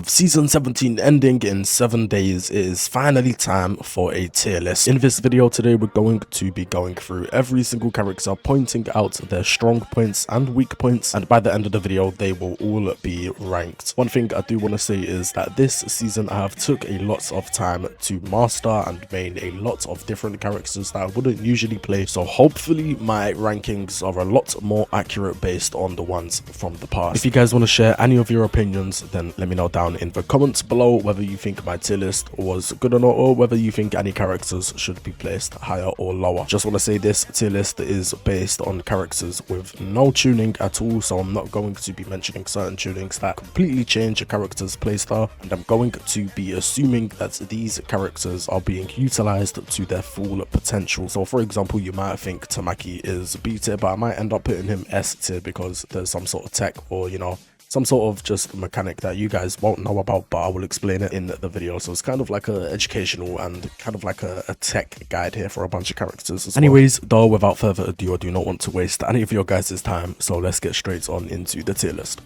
With season 17 ending in 7 days, it is finally time for a tier list. In this video today, we're going to be going through every single character, pointing out their strong points and weak points, and by the end of the video, they will all be ranked. One thing I do want to say is that this season I have took a lot of time to master and main a lot of different characters that I wouldn't usually play, so hopefully my rankings are a lot more accurate based on the ones from the past. If you guys want to share any of your opinions, then let me know down in the comments below whether you think my tier list was good or not, or whether you think any characters should be placed higher or lower. Just want to say this tier list is based on characters with no tuning at all, so I'm not going to be mentioning certain tunings that completely change a character's playstyle, and I'm going to be assuming that these characters are being utilized to their full potential. So for example, you might think Tamaki is B tier, but I might end up putting him S tier because there's some sort of tech or, you know, some sort of just mechanic that you guys won't know about, but I will explain it in the video. So it's kind of like a educational and kind of like a tech guide here for a bunch of characters as well. Anyways, though, without further ado, I do not want to waste any of your guys' time, so let's get straight on into the tier list.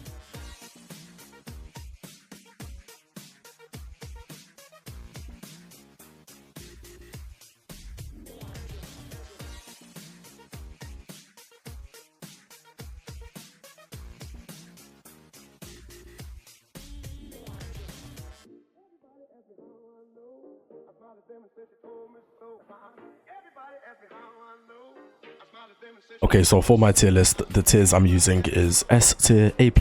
Okay, so for my tier list, the tiers I'm using is S tier, A+,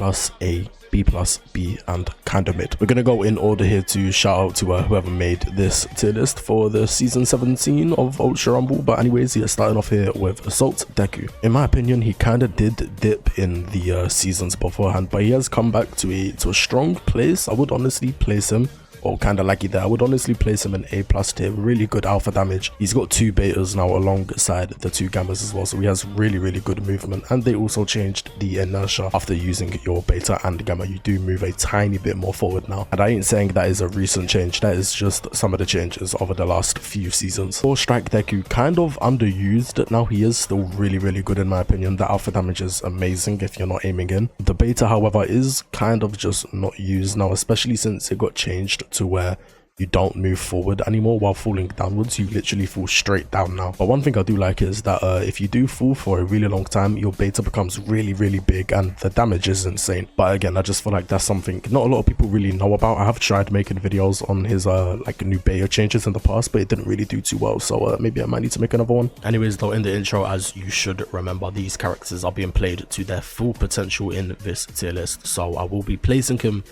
A, B+, B, and kinda mid. We're gonna go in order here to shout out to whoever made this tier list for the season 17 of Ultra Rumble. But anyways, yeah, starting off here with Assault Deku. In my opinion, he kinda did dip in the seasons beforehand, but he has come back to a strong place. I would honestly place him, or kinda laggy there, I would honestly place him in A+ tier. Really good alpha damage. He's got 2 betas now alongside the 2 gammas as well, so he has really good movement. And they also changed the inertia. After using your beta and gamma, you do move a tiny bit more forward now, and I ain't saying that is a recent change, that is just some of the changes over the last few seasons. For Strike Deku, kind of underused. Now he is still really good in my opinion. The alpha damage is amazing if you're not aiming in. The beta, however, is kind of just not used now, especially since it got changed to where you don't move forward anymore while falling downwards. You literally fall straight down now. But one thing I do like is that if you do fall for a really long time, your beta becomes really big and the damage is insane. But again, I just feel like that's something not a lot of people really know about. I have tried making videos on his like new beta changes in the past, but it didn't really do too well, so maybe I might need to make another one. Anyways, though, in the intro, as you should remember, these characters are being played to their full potential in this tier list, so I will be placing him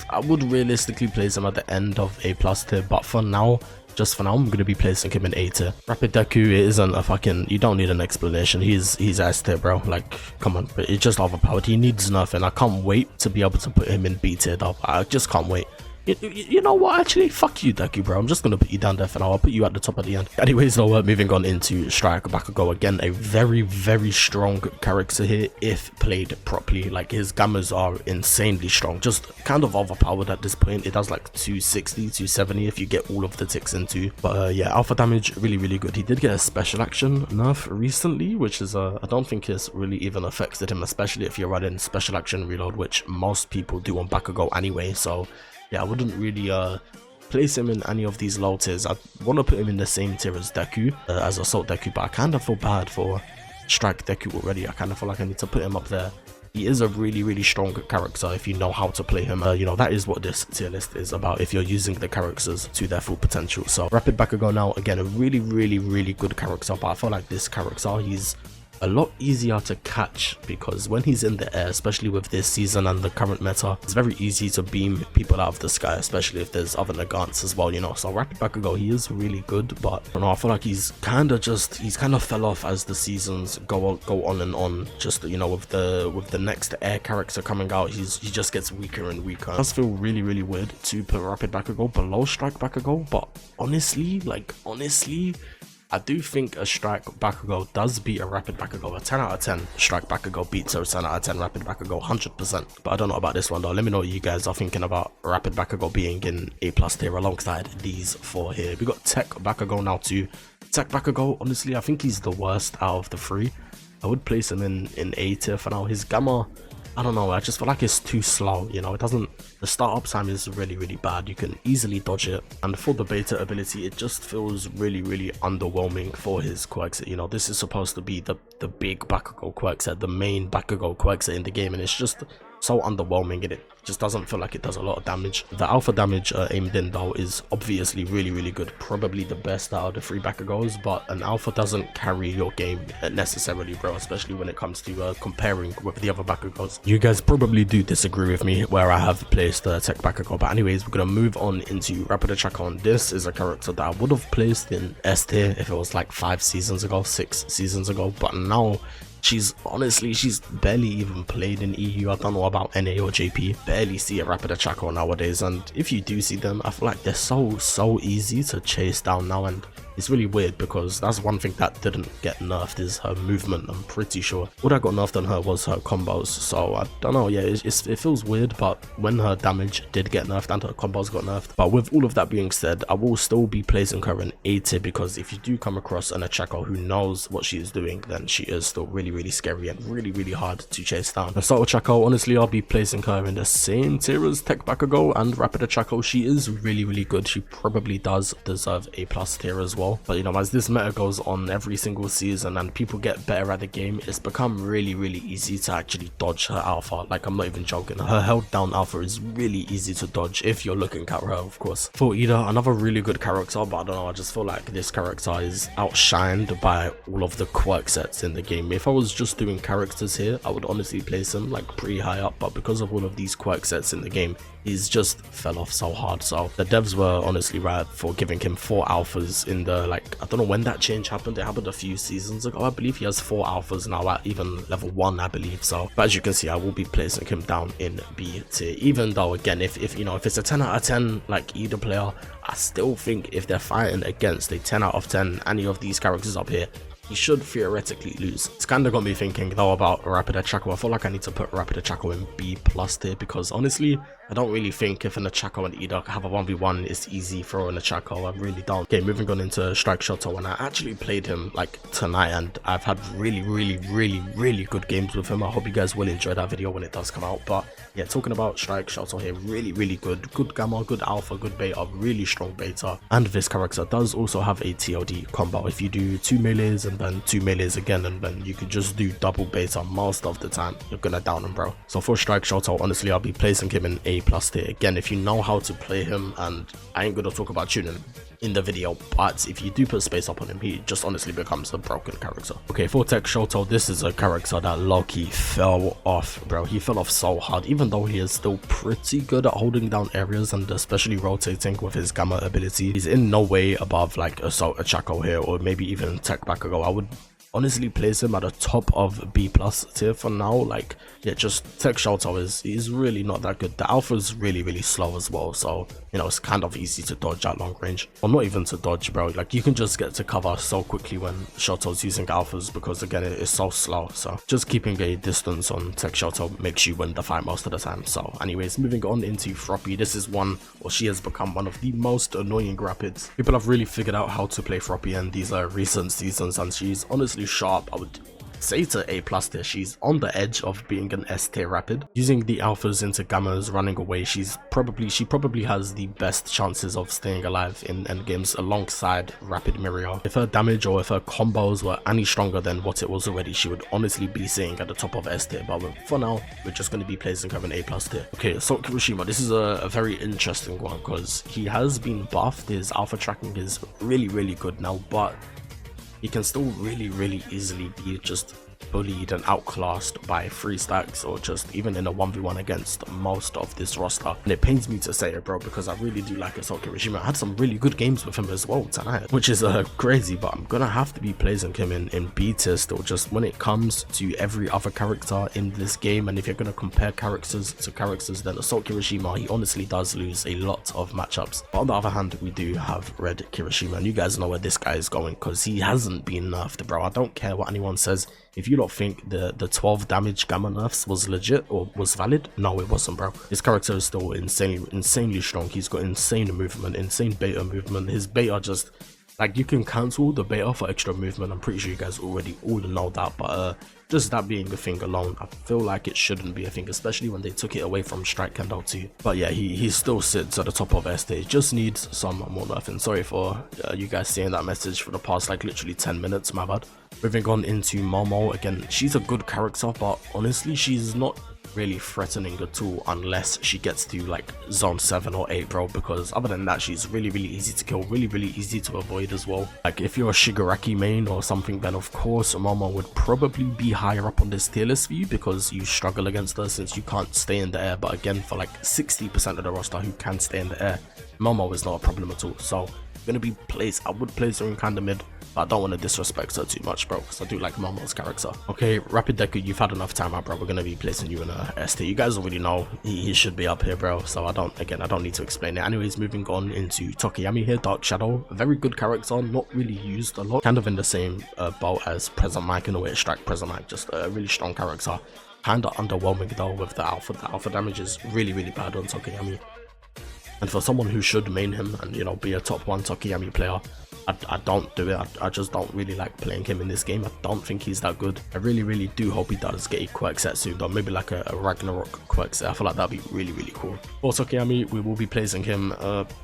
I would realistically place him at the end of A+ tier, but for now, just for now, I'm going to be placing him in A tier. Rapid Deku isn't a fucking, you don't need an explanation. He's S tier, bro. Like, come on, but it's just overpowered. He needs nothing. I can't wait to be able to put him in B tier though. I just can't wait. You know what, actually, fuck you, Deku, bro. I'm just gonna put you down there for now. I'll put you at the top at the end. Anyways, though, moving on into Strike Bakugo. Again, a very strong character here if played properly. Like, his gammas are insanely strong, just kind of overpowered at this point. It does like 260, 270 if you get all of the ticks into. But yeah, alpha damage really good. He did get a special action nerf recently, which is I don't think it's really even affected him, especially if you're running special action reload, which most people do on Bakugo anyway. So yeah, I wouldn't really place him in any of these low tiers. I want to put him in the same tier as Deku, as Assault Deku, but I kind of feel bad for Strike Deku already. I kind of feel like I need to put him up there. He is a really strong character if you know how to play him. You know, that is what this tier list is about, if you're using the characters to their full potential. So Rapid Bakugo now, again, a really good character, but I feel like this character, he's a lot easier to catch because when he's in the air, especially with this season and the current meta, it's very easy to beam people out of the sky, especially if there's other Nagants as well, you know. So Rapid Bakugo, he is really good, but I don't know, I feel like he's kind of fell off as the seasons go on and on. Just, you know, with the next air character coming out, he just gets weaker and weaker. It does feel really weird to put Rapid Bakugo below Strike Bakugo, but honestly, I do think a Strike Bakugo does beat a Rapid Bakugo. A 10 out of 10 Strike Bakugo beats a 10 out of 10 Rapid Bakugo 100%. But I don't know about this one though. Let me know what you guys are thinking about Rapid Bakugo being in A+ tier alongside these 4 here. We got Tech Bakugo now too. Tech Bakugo, honestly, I think he's the worst out of the 3. I would place him in A tier for now. His gamma I don't know, I just feel like it's too slow, you know, it doesn't, the startup time is really bad, you can easily dodge it, and for the beta ability, it just feels really underwhelming for his quirk set. You know, this is supposed to be the big Bakugo quirk set, the main Bakugo quirk set in the game, and it's just so underwhelming, and it just doesn't feel like it does a lot of damage. The alpha damage aimed in though is obviously really good, probably the best out of the 3 Bakugos, but an alpha doesn't carry your game necessarily, bro, especially when it comes to comparing with the other Bakugos. You guys probably do disagree with me where I have placed the Tech Bakugo, but anyways, we're gonna move on into Rapid Chakon. This is a character that I would have placed in S tier if it was like 5 seasons ago, 6 seasons ago, but now she's barely even played in EU. I don't know about NA or JP. Barely see a Rapid Chakon nowadays, and if you do see them, I feel like they're so easy to chase down now, and it's really weird because that's one thing that didn't get nerfed is her movement. I'm pretty sure all that got nerfed on her was her combos, so I don't know, yeah, it feels weird, but when her damage did get nerfed and her combos got nerfed. But with all of that being said, I will still be placing her in A tier, because if you do come across an Ochako who knows what she is doing, then she is still really scary and really hard to chase down. And so Ochako, honestly, I'll be placing her in the same tier as Tech Bakugo and Rapid Ochako. She is really good. She probably does deserve A+ tier as well. But you know, as this meta goes on every single season and people get better at the game, it's become really easy to actually dodge her alpha. Like, I'm not even joking, her held down alpha is really easy to dodge if you're looking at her, of course. For Ida, another really good character, but I don't know, I just feel like this character is outshined by all of the quirk sets in the game. If I was just doing characters here, I would honestly place him like pretty high up, but because of all of these quirk sets in the game, he's just fell off so hard. So the devs were honestly right for giving him 4 alphas in the, like, I don't know when that change happened. It happened a few seasons ago. I believe he has 4 alphas now at even level 1, I believe. So, but as you can see, I will be placing him down in B tier, even though again, if you know, if it's a 10 out of 10 like either player, I still think if they're fighting against a 10 out of 10 any of these characters up here, he should theoretically lose. It's kind of got me thinking though about Rapid Ochako. I feel like I need to put Rapid Ochako in B+ tier, because honestly, I don't really think if an Ochako and Ida have a 1v1, it's easy for an Ochako. I really don't. Okay, moving on into Strike Shoto, and I actually played him like tonight, and I've had really good games with him. I hope you guys will enjoy that video when it does come out. But yeah, talking about Strike Shoto here, really good gamma, good alpha, good beta, really strong beta. And this character does also have a TOD combo. If you do 2 melees and then 2 melees again, and then you could just do double beta most of the time, you're gonna down him, bro. So for Strike Shoto, honestly, I'll be placing him in A+ tier. Again, if you know how to play him, and I ain't gonna talk about tuning in the video, but if you do put space up on him, he just honestly becomes a broken character. Okay, for Tech Shoto, this is a character that low-key fell off, bro. He fell off so hard, even though he is still pretty good at holding down areas and especially rotating with his gamma ability. He's in no way above like Assault Ochako here, or maybe even Tech Bakugo. I would honestly place him at the top of B+ tier for now. Like, yeah, just Tech Shoto is really not that good. The alpha is really slow as well, so you know, it's kind of easy to dodge at long range, or not even to dodge, bro. Like, you can just get to cover so quickly when Shoto's using alphas, because again, it is so slow. So just keeping a distance on Tech Shoto makes you win the fight most of the time. So anyways, moving on into Froppy. This is one, or she has become one of the most annoying rapids. People have really figured out how to play Froppy in these recent seasons, and she's honestly sharp. I would say to A+ tier. She's on the edge of being an S tier rapid. Using the alphas into gammas, running away, she probably has the best chances of staying alive in endgames alongside rapid Mirio. If her damage or if her combos were any stronger than what it was already, she would honestly be sitting at the top of S tier, but for now, we're just going to be placing her in A+ tier. Okay, so Kirishima, this is a very interesting one, because he has been buffed. His alpha tracking is really good now, but he can still really easily be just bullied and outclassed by 3 stacks, or just even in a 1v1 against most of this roster. And it pains me to say it, bro, because I really do like Assault Kirishima. I had some really good games with him as well tonight, which is crazy, but I'm gonna have to be placing him in B tier still, just when it comes to every other character in this game. And if you're gonna compare characters to characters, then Assault Kirishima, he honestly does lose a lot of matchups. But on the other hand, we do have Red Kirishima, and you guys know where this guy is going, because he hasn't been nerfed, bro. I don't care what anyone says. If you don't think the 12 damage gamma nerfs was legit or was valid, no, it wasn't, bro. His character is still insanely strong. He's got insane movement, insane beta movement. His beta just, Like, you can cancel the beta for extra movement. I'm pretty sure you guys already all know that, but just that being a thing alone, I feel like it shouldn't be a thing, especially when they took it away from Strike Kendo too. But yeah, he still sits at the top of S tier. Just needs some more nerfing. Sorry for you guys seeing that message for the past like literally 10 minutes, my bad. Moving on into Momo, again, she's a good character, but honestly, she's not really threatening at all unless she gets to like zone 7 or 8, bro, because other than that, she's really easy to kill, really easy to avoid as well. Like, if you're a Shigaraki main or something, then of course Momo would probably be higher up on this tier list for you because you struggle against her since you can't stay in the air. But again, for like 60% of the roster who can stay in the air, Momo is not a problem at all. So gonna be placed, I would place her in kind of mid, but I don't want to disrespect her too much, bro, because I do like Momo's character. Okay, Rapid Deku, you've had enough time out, bro. We're gonna be placing you in a S tier. You guys already know he should be up here, bro, so I don't need to explain it. Anyways, moving on into Tokoyami here, Dark Shadow. A very good character, not really used a lot, kind of in the same boat as Present Mic in a way, Strike Present Mic, just a really strong character. Kinda underwhelming though with the alpha damage is really bad on Tokoyami. And for someone who should main him and, you know, be a top 1 Tokoyami player, I don't do it. I just don't really like playing him in this game. I don't think he's that good. I really do hope he does get a quirk set soon, though. Maybe like a Ragnarok quirk set. I feel like that'd be really cool. For Tokoyami, we will be placing him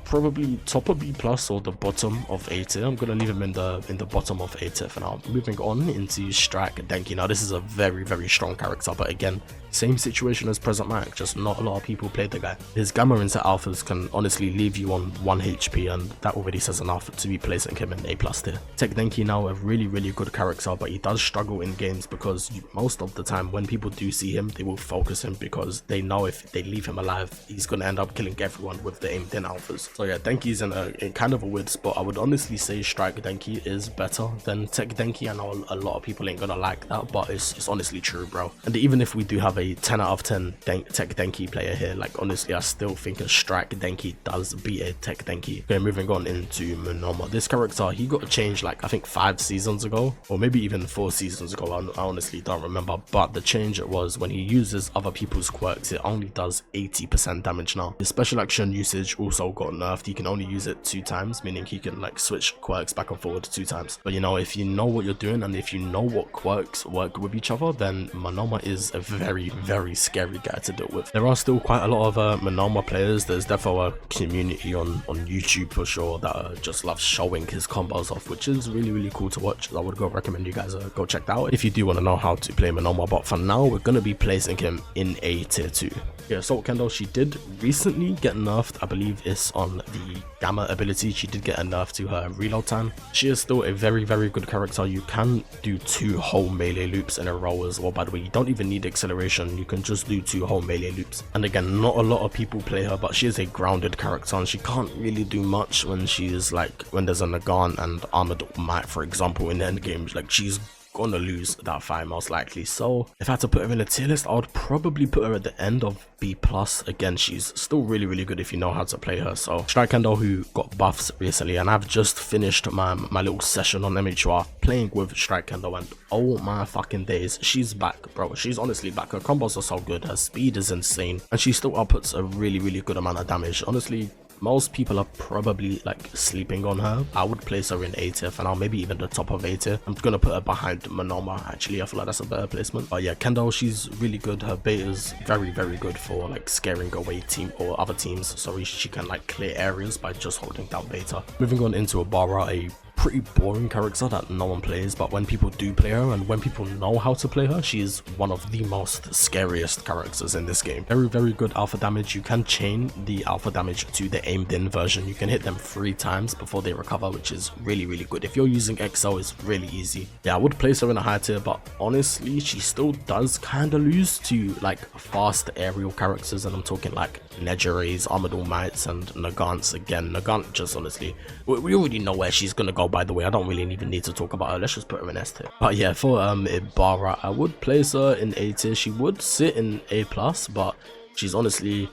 probably top of B+ or the bottom of A tier. I'm gonna leave him in the bottom of A tier for now. Moving on into Strike Denki. Now this is a very strong character, but again, same situation as Present Mic, just not a lot of people play the guy. His gamma into alphas can honestly leave you on 1 HP, and that already says enough to be placing him in A+ tier. Tech Denki now a really good character, but he does struggle in games because most of the time when people do see him, they will focus him because they know if they leave him alive, he's gonna end up killing everyone with the aimed in alphas. So yeah, Denki's in kind of a weird spot. I would honestly say Strike Denki is better than Tech Denki. I know a lot of people ain't gonna like that, but it's honestly true, bro. And even if we do have a 10 out of 10 Tech Denki player here, like honestly, I still think a Strike Denki does beat a Tech Denki. Okay, moving on into Monoma. This character, he got a change like I think 5 seasons ago, or maybe even 4 seasons ago. I honestly don't remember, but the change was when he uses other people's quirks, it only does 80% damage now. His special action usage also got nerfed. He can only use it 2 times, meaning he can like switch quirks back and forward 2 times. But you know, if you know what you're doing and if you know what quirks work with each other, then Monoma is a very scary guy to deal with. There are still quite a lot of Monoma players. There's definitely a community on YouTube for sure that just loves showing his combos off, which is really cool to watch. I would go recommend you guys go check that out if you do want to know how to play Monoma. But for now, we're gonna be placing him in A tier 2. Yeah, Assault Kendo, she did recently get nerfed. I believe it's on the Gamma ability. She did get a nerf to her reload time. She is still a very good character. You can do 2 whole melee loops in a row as well, by the way. You don't even need acceleration. You can just do 2 whole melee loops. And again, not a lot of people play her, but she is a grounded character and she can't really do much when she's like, when there's a Nagant and Armored Might, for example, in the end games. Like, she's gonna lose that fight most likely. So if I had to put her in a tier list, I would probably put her at the end of B+. Again, she's still really good if you know how to play her. So Strike Kendo, who got buffs recently, and I've just finished my little session on mhur playing with Strike Kendo, and oh my fucking days, she's back, bro. She's honestly back. Her combos are so good, her speed is insane, and she still outputs a really good amount of damage. Honestly, most people are probably like sleeping on her. I would place her in A tier for now, maybe even the top of A tier. I'm gonna put her behind Monoma. Actually, I feel like that's a better placement. But yeah, Kendo, she's really good. Her bait is very good for like scaring away team or other teams. Sorry, she can like clear areas by just holding down beta. Moving on into Uraraka, a pretty boring character that no one plays, but when people do play her and when people know how to play her, she is one of the most scariest characters in this game. Very good alpha damage. You can chain the alpha damage to the aimed in version. You can hit them 3 times before they recover, which is really good. If you're using XO, it's really easy. Yeah, I would place her in a high tier, but honestly, she still does kind of lose to like fast aerial characters, and I'm talking like Negeres, Armored Mights, and Nagants. Again, Nagant, just honestly, we already know where she's gonna go, by the way. I don't really even need to talk about her. Let's just put her in S tier. But yeah, for Uraraka, I would place her in A tier. She would sit in A+, but she's honestly,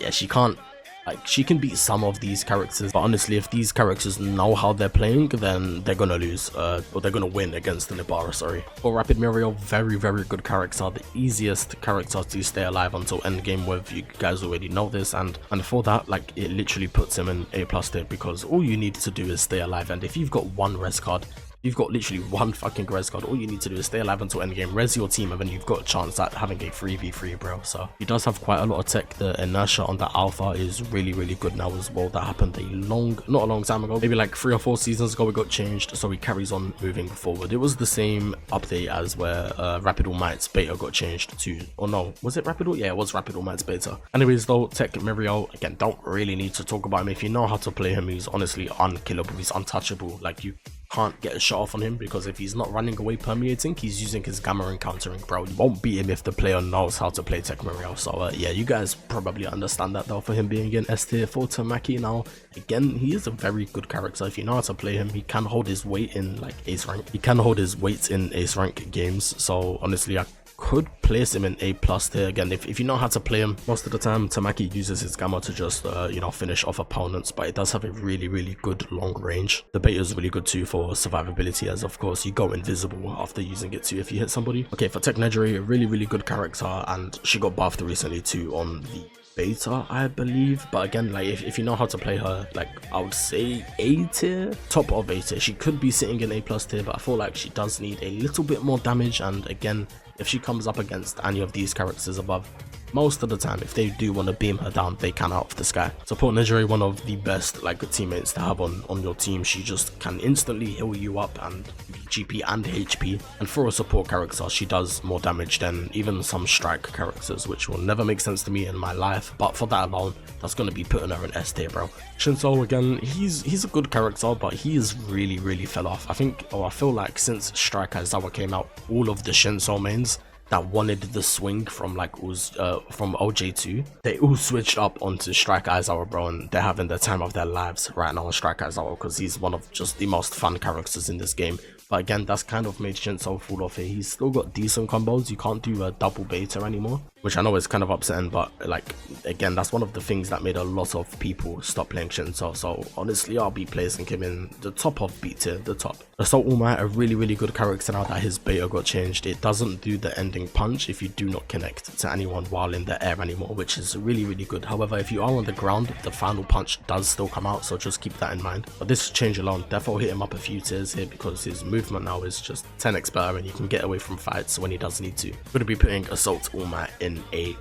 yeah, she can't Like, she can beat some of these characters, but honestly, if these characters know how they're playing, then they're gonna lose, or they're gonna win against the Nibara, sorry. For Rapid Mirio, very good character, the easiest character to stay alive until endgame with. You guys already know this, and for that, like, it literally puts him in A+ tier, because all you need to do is stay alive, and if you've got one res card, you've got literally one fucking res card. All you need to do is stay alive until endgame, res your team, and then you've got a chance at having a 3v3, bro. So he does have quite a lot of tech. The inertia on the alpha is really good now as well. That happened not a long time ago, maybe like 3 or 4 seasons ago. It got changed, so he carries on moving forward. It was the same update as where Rapid All Might's beta got changed to, or no, was it Rapid All? Yeah, it was Rapid All Might's beta. Anyways though, Tech Mirio, again, don't really need to talk about him. If you know how to play him, he's honestly unkillable. He's untouchable. Like, you can't get a shot off on him, because if he's not running away permeating, he's using his gamma and countering, bro. You won't beat him if the player knows how to play Tech Mirio. So yeah, you guys probably understand that though, for him being in S tier. For Tamaki now, again, he is a very good character. If you know how to play him, he can hold his weight in like ace rank. He can hold his weight in ace rank games. So honestly, I could place him in A+ tier. Again, if you know how to play him. Most of the time Tamaki uses his gamma to just you know, finish off opponents, but it does have a really good long range. The beta is really good too for survivability, as of course you go invisible after using it too if you hit somebody. Okay, for Tech Nejiri, a really good character, and she got buffed recently too on the beta, I believe. But again, like, if you know how to play her, like, I would say A tier, top of A tier. She could be sitting in A+ tier, but I feel like she does need a little bit more damage. And again, if she comes up against any of these characters above, most of the time, if they do want to beam her down, they can out of the sky. Support Nejiri, one of the best like teammates to have on your team. She just can instantly heal you up and GP and HP, and for a support character, she does more damage than even some strike characters, which will never make sense to me in my life. But for that alone, that's going to be putting her in S tier, bro. Shinso, again, he's a good character, but he is really fell off. I feel like since Strike Aizawa came out, all of the Shinso mains that wanted the swing from like from OJ2, they all switched up onto Strike Aizawa, bro, and they're having the time of their lives right now on Strike Aizawa, because he's one of just the most fun characters in this game. But again, that's kind of made Shinso fall off here. He's still got decent combos. You can't do a double beta anymore, which I know is kind of upsetting, but like, again, that's one of the things that made a lot of people stop playing Shinso. So honestly, I'll be placing him in the top of B tier, the top. Assault All Might, a really good character now that his beta got changed. It doesn't do the ending punch if you do not connect to anyone while in the air anymore, which is really good. However, if you are on the ground, the final punch does still come out, so just keep that in mind. But this change alone definitely hit him up a few tiers here, because his movement now is just 10x better, and you can get away from fights when he does need to. I'm going to be putting Assault All Might in A+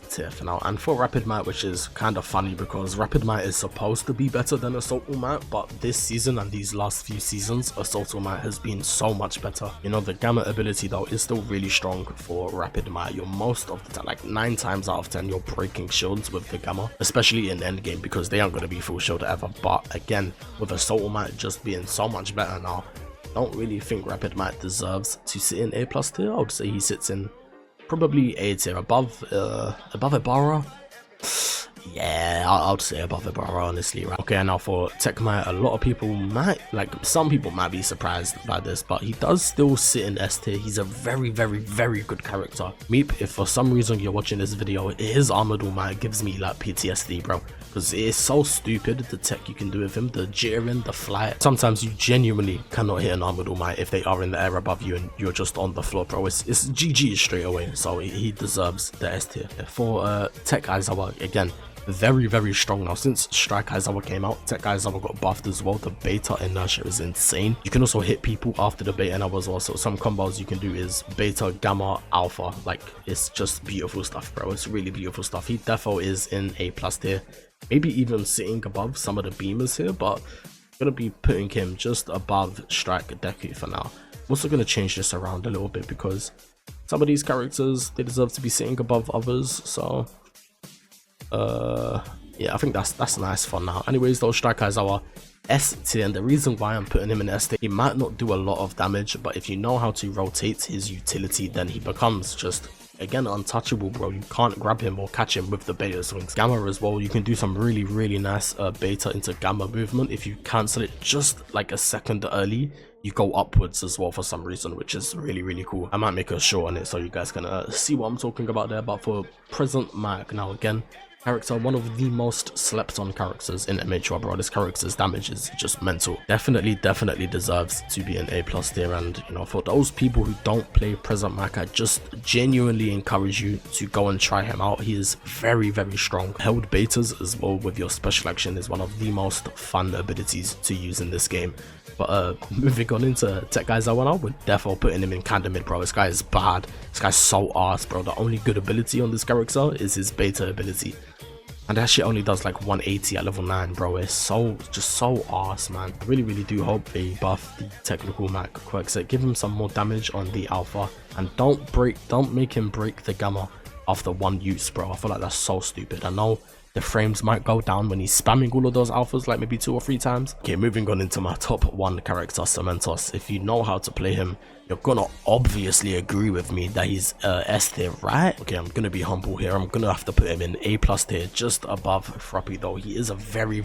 tier for now. And for Rapid Might, which is kind of funny because Rapid Might is supposed to be better than Assault All Might, but this season and these last few seasons, Assault All Might has been so much better. You know, the gamma ability though is still really strong for Rapid Might. You're most of the time, like 9 times out of 10, you're breaking shields with the gamma, especially in endgame, because they aren't going to be full shield ever. But again, with Assault All Might just being so much better now, I don't really think Rapid Might deserves to sit in A+ tier. I would say he sits in probably A tier, above Ibarra. Yeah, I would say above Ibarra, honestly, right? Okay, now for Tech Might, a lot of people might, like, some people might be surprised by this, but he does still sit in S tier. He's a very good character. Meep, if for some reason you're watching this video, his Armored All Might gives me like PTSD, bro, because it is so stupid, the tech you can do with him, the jittering, the flight. Sometimes you genuinely cannot hit an Armored All Might if they are in the air above you and you're just on the floor, bro. It's GG straight away, so he deserves the S tier. For Tech Aizawa, again, very strong now. Since Strike Aizawa came out, Tech Aizawa got buffed as well. The beta inertia is insane. You can also hit people after the beta now as well, so some combos you can do is beta, gamma, alpha. Like, it's just beautiful stuff, bro. It's really beautiful stuff. He defo is in A+ tier, maybe even sitting above some of the beamers here, but I'm gonna be putting him just above Strike Deku for now. I'm also gonna change this around a little bit, because some of these characters, they deserve to be sitting above others. So yeah, I think that's nice for now. Anyways though, Strike Aizawa S tier, and the reason why I'm putting him in S tier, he might not do a lot of damage, but if you know how to rotate his utility, then he becomes just, again, untouchable, bro. You can't grab him or catch him with the beta swings. Gamma as well, you can do some really nice beta into gamma movement. If you cancel it just like a second early, you go upwards as well for some reason, which is really cool. I might make a short on it so you guys can see what I'm talking about there. But for present Mike now, again, character, one of the most slept on characters in mhur, bro. This character's damage is just mental. Definitely deserves to be an A+ tier. And you know, for those people who don't play present Mac, I just genuinely encourage you to go and try him out. He is very strong. Held betas as well with your special action is one of the most fun abilities to use in this game. But moving on into Tech Aizawa now, with defo putting him in kinda mid, bro. This guy is bad. This guy's so arse, bro. The only good ability on this character is his beta ability, and that shit only does like 180 at level 9, bro. It's just so arse, man. I really do hope they buff the technical Mac quirks, give him some more damage on the alpha, and don't make him break the gamma after one use, bro. I feel like that's so stupid. I know the frames might go down when he's spamming all of those alphas like maybe 2 or 3 times. Okay, moving on into my top 1 character, Cementos. If you know how to play him, you're gonna obviously agree with me that he's S tier, right? Okay, I'm gonna be humble here. I'm gonna have to put him in A+ tier, just above Froppy, though. He is a very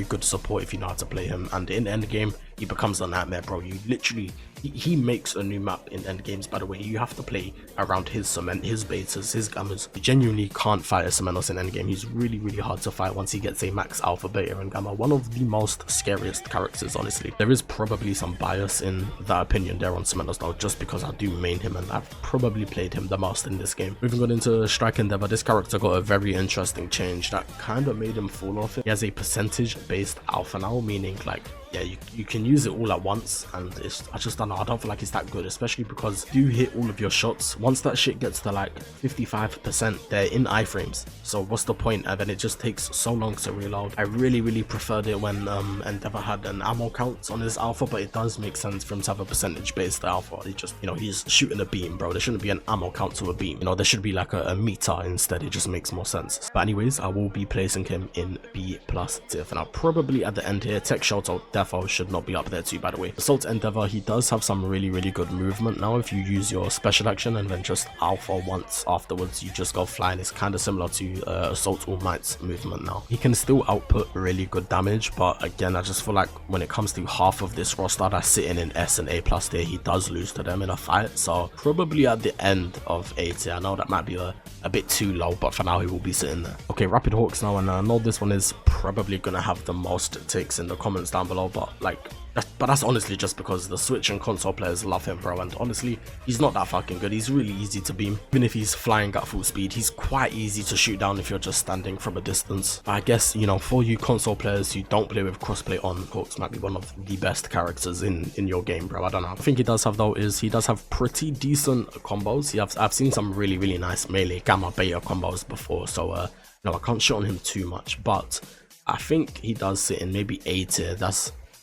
good support if you know how to play him, and in endgame he becomes a nightmare, bro. You literally, he makes a new map in endgames, by the way. You have to play around his cement, his betas, his gammas. You genuinely can't fight a Cementos in endgame. He's really hard to fight once he gets a max alpha, beta, and gamma. One of the most scariest characters, honestly. There is probably some bias in that opinion there on Cementos, though, just because I do main him and I've probably played him the most in this game. Moving on into Strike Endeavor, this character got a very interesting change that kind of made him fall off it. He has a percentage based alpha now, meaning like, yeah, you can use it all at once, and I just don't know, I don't feel like it's that good, especially because you hit all of your shots. Once that shit gets to like 55%, they're in iframes, so what's the point? And then it just takes so long to reload. I really preferred it when Endeavor had an ammo count on his alpha, but it does make sense for him to have a percentage based alpha. He just, you know, he's shooting a beam, bro. There shouldn't be an ammo count to a beam, you know, there should be like a meter instead. It just makes more sense. But anyways, I will be placing him in B+ tier for now. Probably at the end here. Tech Shoto defo should not be up there too, by the way. Assault Endeavor, he does have some really good movement now. If you use your special action and then just alpha once afterwards, you just go flying. It's kind of similar to Assault All Might's movement now. He can still output really good damage, but again, I just feel like when it comes to half of this roster that's sitting in S and A+ tier, he does lose to them in a fight. So probably at the end of A tier. I know that might be a bit too low, but for now he will be sitting there. Okay, Rapid Hawks now, and I know this one is probably gonna have the most takes in the comments down below, but that's honestly just because the Switch and console players love him, bro. And honestly, he's not that fucking good. He's really easy to beam. Even if he's flying at full speed, he's quite easy to shoot down if you're just standing from a distance. But I guess, you know, for you console players who don't play with crossplay on, Hawks might be one of the best characters in your game, bro. I don't know. I think he does have, though, is he does have pretty decent combos. I've seen some really nice melee gamma beta combos before, so no, I can't shit on him too much, but I think he does sit in maybe A tier.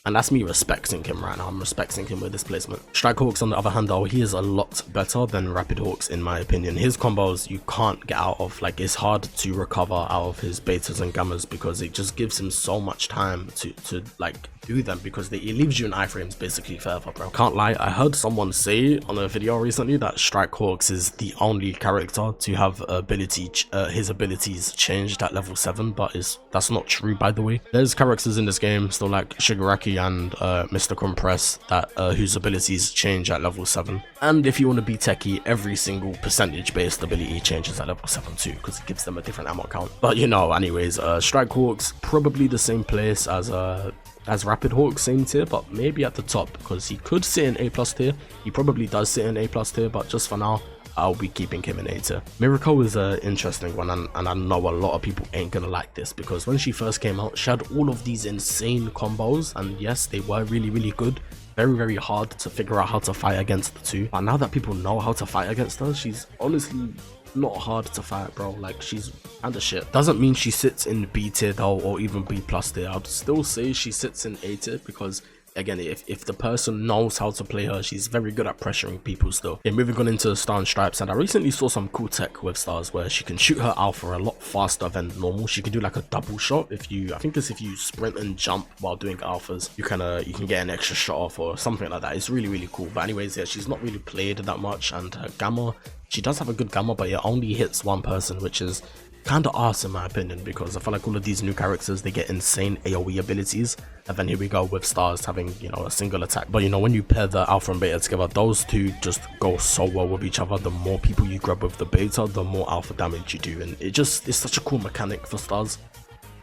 And that's me respecting him right now. I'm respecting him with this placement. Strike Hawks, on the other hand, though, he is a lot better than Rapid Hawks in my opinion. His combos you can't get out of. Like, it's hard to recover out of his betas and gammas because it just gives him so much time to like do them, because it leaves you in iframes basically forever, bro. Can't lie, I heard someone say on a video recently that Strike Hawks is the only character to have his abilities changed at level 7, but that's not true, by the way. There's characters in this game still like Shigaraki and Mr. Compress that whose abilities change at level 7, and if you want to be techie, every single percentage based ability changes at level 7 too, because it gives them a different ammo count. But you know, anyways, Strike Hawks probably the same place as Rapid Hawks, same tier, but maybe at the top, because he could sit in A+ tier. He probably does sit in A+ tier, but just for now, I'll be keeping him in A tier. Mirio is an interesting one, and I know a lot of people ain't gonna like this, because when she first came out, she had all of these insane combos, and yes, they were really good. Very hard to figure out how to fight against the two. But now that people know how to fight against her, she's honestly not hard to fight, bro. Like, she's kinda shit. Doesn't mean she sits in B tier though, or even B+ tier. I'd still say she sits in A tier, because again, if the person knows how to play her, she's very good at pressuring people still. Okay, moving on into Star and Stripes, and I recently saw some cool tech with Stars where she can shoot her alpha a lot faster than normal. She can do like a double shot. I think it's if you sprint and jump while doing alphas, you can get an extra shot off or something like that. It's really cool. But anyways, yeah, she's not really played that much, and her gamma, she does have a good gamma, but it only hits one person, which is kind of arse in my opinion, because I feel like all of these new characters, they get insane AoE abilities, and then here we go with stars having, you know, a single attack. But you know, when you pair the alpha and beta together, those two just go so well with each other. The more people you grab with the beta, the more alpha damage you do, and it's such a cool mechanic for stars.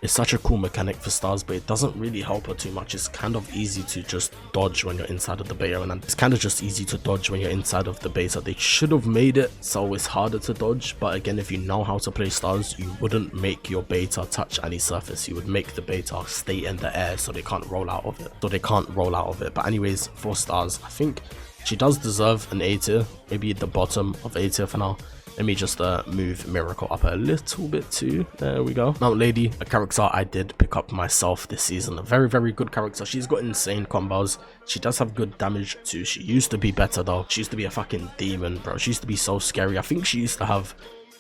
It's such a cool mechanic for stars, but it doesn't really help her too much. It's kind of easy to just dodge when you're inside of the beta, and it's kind of just easy to dodge when you're inside of the beta. They should have made it so it's harder to dodge, but again, if you know how to play stars, you wouldn't make your beta touch any surface. You would make the beta stay in the air so they can't roll out of it. But anyways, for stars, I think she does deserve an A tier, maybe at the bottom of A tier for now. Let me just move Miracle up a little bit too. There we go. Now Lady, a character I did pick up myself this season. A very, very good character. She's got insane combos. She does have good damage too. She used to be better though. She used to be a fucking demon, bro. She used to be so scary. I think she used to have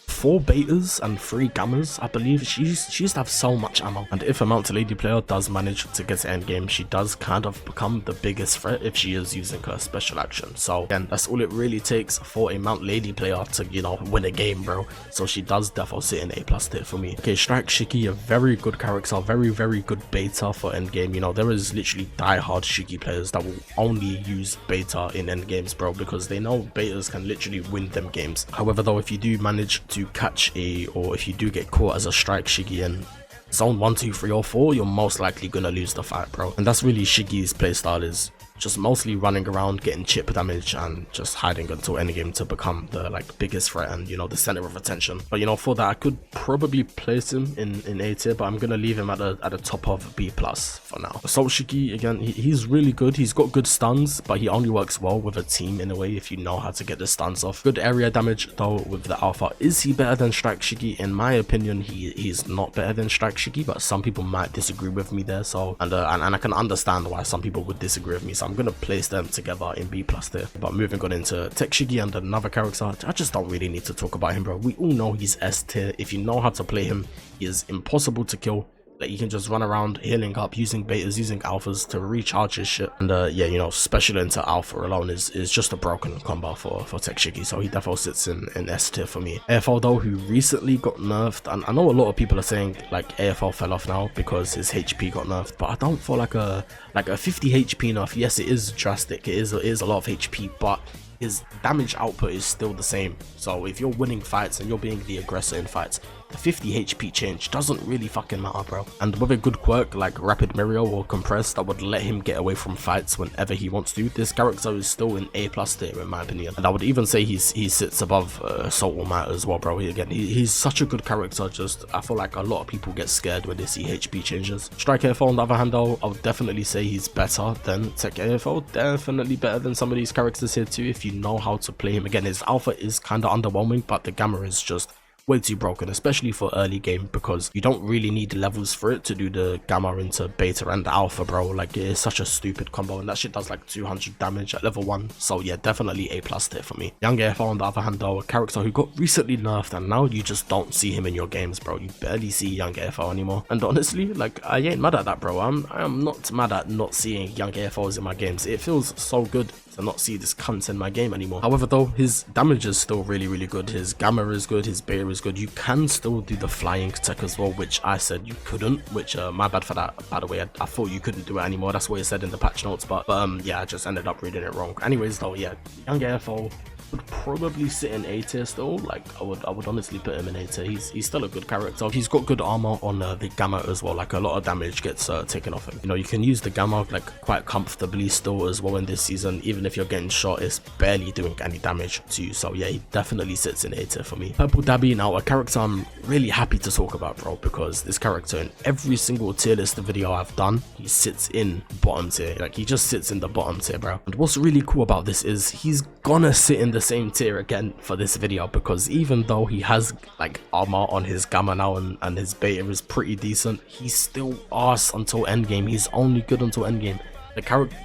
4 betas and 3 gammas, I believe. She used to have so much ammo. And if a Mount Lady player does manage to get to endgame, she does kind of become the biggest threat if she is using her special action. So again, that's all it really takes for a Mount Lady player to, you know, win a game, bro. So she does definitely sit in A+ tier for me. Okay, Strike Shiki, a very good character, very, very good beta for endgame. You know, there is literally die-hard Shiki players that will only use beta in endgames, bro, because they know betas can literally win them games. However though, if you do manage to catch or if you do get caught as a Strike Shiki in zone 1, 2, 3 or 4, you're most likely gonna lose the fight, bro. And that's really Shiki's playstyle, is just mostly running around, getting chip damage and just hiding until endgame to become the like biggest threat and, you know, the center of attention. But you know, for that I could probably place him in A tier, but I'm gonna leave him at the top of B+ for now. Assault Shiki, again, he's really good. He's got good stuns, but he only works well with a team in a way if you know how to get the stuns off. Good area damage though with the alpha. Is he better than Strike Shiki? In my opinion, he's not better than Strike Shiki, but some people might disagree with me there. So and I can understand why some people would disagree with me. So I'm gonna place them together in B+ tier. But moving on into Tech Shiki and another character, I just don't really need to talk about him, bro. We all know he's S tier. If you know how to play him, he is impossible to kill. Like, you can just run around healing up, using betas, using alphas to recharge his shit. And yeah, you know, special into alpha alone is just a broken combo for Tech Shiki. So he definitely sits in S tier for me. AFL though, who recently got nerfed, and I know a lot of people are saying like AFL fell off now because his HP got nerfed, but I don't feel like a 50 HP nerf. Yes, it is drastic. It is a lot of HP, but his damage output is still the same. So if you're winning fights and you're being the aggressor in fights, the 50 HP change doesn't really fucking matter, bro. And with a good quirk like Rapid Mirio or Compress that would let him get away from fights whenever he wants to, this character is still in A+ tier in my opinion. And I would even say he sits above Assault or Might as well, bro. He's such a good character. Just I feel like a lot of people get scared when they see HP changes. Strike AFL on the other hand though, I would definitely say he's better than Tech AFL. Definitely better than some of these characters here too, if you know how to play him. Again, his alpha is kind of underwhelming, but the gamma is just way too broken, especially for early game, because you don't really need levels for it to do the gamma into beta and alpha, bro. Like, it is such a stupid combo, and that shit does like 200 damage at level 1. So yeah, definitely A+ tier for me. Young AFL on the other hand though, a character who got recently nerfed, and now you just don't see him in your games, bro. You barely see Young AFL anymore, and honestly, like, I ain't mad at that, bro. I am not mad at not seeing Young AFLs in my games. It feels so good to not see this cunt in my game anymore. However though, his damage is still really, really good. His gamma is good, his beta is good. You can still do the flying tech as well, which I said you couldn't, which my bad for that, by the way. I thought you couldn't do it anymore. That's what it said in the patch notes, but yeah, I just ended up reading it wrong. Anyways though, yeah, Young AFL would probably sit in A tier still. Like, I would honestly put him in A tier. He's still a good character. He's got good armor on the gamma as well. Like, a lot of damage gets taken off him. You know, you can use the gamma like quite comfortably still as well in this season. Even if you're getting shot, it's barely doing any damage to you. So yeah, he definitely sits in A tier for me. Purple Dabi, now a character I'm really happy to talk about, bro, because this character in every single tier list video I've done, he sits in bottom tier. Like, he just sits in the bottom tier, bro. And what's really cool about this is he's gonna sit in the same tier again for this video, because even though he has like armor on his gamma now and his beta is pretty decent, he's still arse until endgame. He's only good until endgame.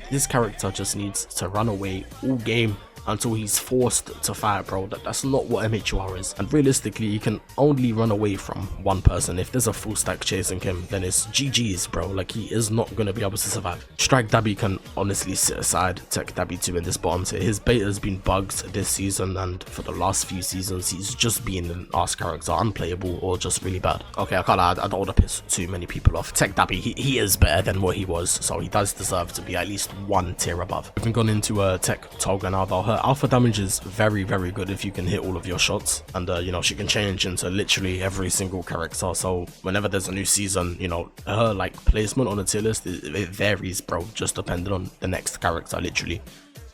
This character just needs to run away all game until he's forced to fight, bro. That's not what mhur is. And realistically, you can only run away from one person. If there's a full stack chasing him, then it's GG's, bro. Like, he is not going to be able to survive. Strike Dabi can honestly sit aside. Tech Dabi 2 in this bottom tier. His beta has been bugged this season, and for the last few seasons, he's just been an arse character, unplayable or just really bad. Okay, I can't lie, I don't want to piss too many people off. Tech Dabi, he is better than what he was, so he does deserve to be at least one tier above. We've gone into Tech Toga now, though. Her alpha damage is very, very good if you can hit all of your shots, and you know, she can change into literally every single character. So whenever there's a new season, you know, her like placement on the tier list, it varies, bro, just depending on the next character. Literally,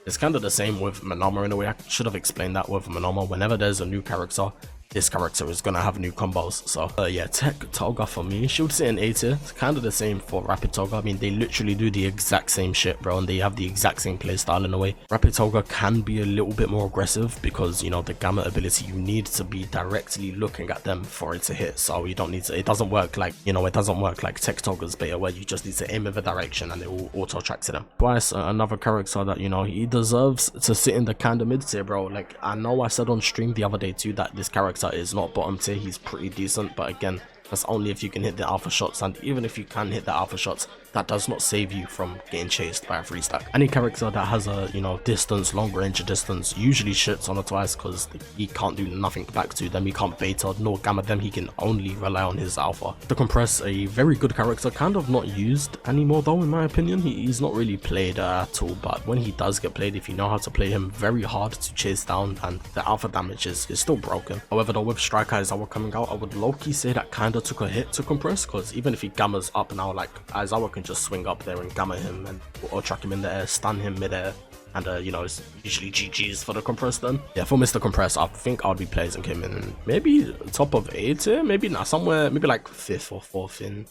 it's kind of the same with Monoma in a way. I should have explained that with Monoma. Whenever there's a new character, this character is gonna have new combos. So yeah, Tech Toga for me, she would sit in A tier. It's kind of the same for Rapid Toga. I mean, they literally do the exact same shit, bro, and they have the exact same playstyle in a way. Rapid Toga can be a little bit more aggressive because, you know, the gamma ability, you need to be directly looking at them for it to hit. So you don't need to, it doesn't work like, you know, it doesn't work like Tech Toga's beta where you just need to aim in the direction and it will auto track to them. Twice, another character that, you know, he deserves to sit in the kind of mid tier, bro. Like, I know I said on stream the other day too that this character is not bottom tier, he's pretty decent, but again, that's only if you can hit the alpha shots, and even if you can hit the alpha shots, that does not save you from getting chased by a 3-stack. Any character that has a, you know, distance, long range distance, usually shits on a Twice because he can't do nothing back to them. He can't beta nor gamma them. He can only rely on his alpha. To compress, a very good character, kind of not used anymore though, in my opinion. He's not really played at all, but when he does get played, if you know how to play him, very hard to chase down, and the alpha damage is still broken. However though, with Strike Aizawa coming out, I would low-key say that kind of took a hit to compress, because even if he gammas up now, like, Aizawa can just swing up there and gamma him and or track him in the air, stun him mid-air, and you know, it's usually GG's for the compress then. Yeah, for Mr. Compress, I think I'll be placing him in maybe top of A tier, maybe not, somewhere, maybe like 5th or 4th in,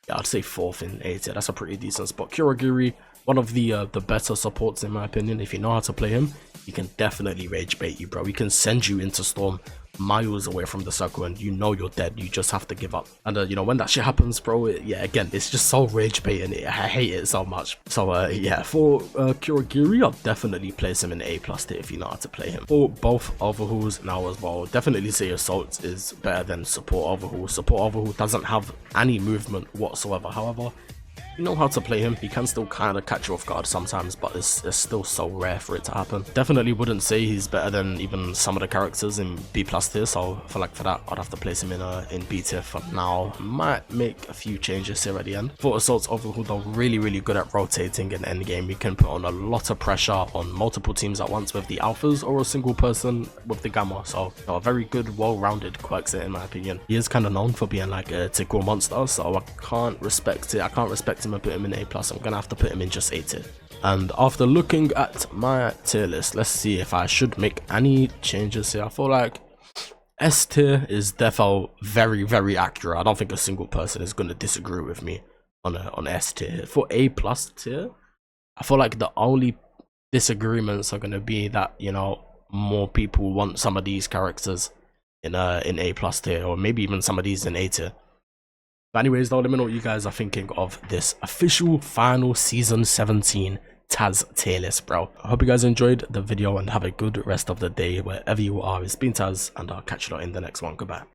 yeah, I'd say 4th in A tier. That's a pretty decent spot. Kurogiri, one of the better supports in my opinion. If you know how to play him, he can definitely rage bait you, bro. He can send you into storm miles away from the circle and you know you're dead. You just have to give up. And you know, when that shit happens, bro, yeah, again, it's just so rage baiting. I hate it so much. So yeah, for Kurogiri, I'll definitely place him in A+ tier if you know how to play him. For both overhauls now as well, definitely say Assault is better than Support Overhaul. Support Overhaul doesn't have any movement whatsoever. However, you know how to play him, he can still kind of catch you off guard sometimes, but it's still so rare for it to happen. Definitely wouldn't say he's better than even some of the characters in B+ tier, so I feel like for that I'd have to place him in B tier for now. Might make a few changes here at the end. For Assault's Overhaul though, really good at rotating in endgame. You can put on a lot of pressure on multiple teams at once with the alphas or a single person with the gamma, so you know, a very good, well-rounded quirks here in my opinion. He is kind of known for being like a tickle monster, so I can't respect it. I can't respect him and put him in A+. I'm gonna have to put him in just A tier. And after looking at my tier list, let's see if I should make any changes here. I feel like S tier is defo very accurate. I don't think a single person is gonna disagree with me on S tier. For A+ tier, I feel like the only disagreements are gonna be that, you know, more people want some of these characters in A+ tier, or maybe even some of these in A tier. But anyways though, let me know what you guys are thinking of this official final season 17 Taz tier list, bro. I hope you guys enjoyed the video and have a good rest of the day wherever you are. It's been Taz, and I'll catch you lot in the next one. Goodbye.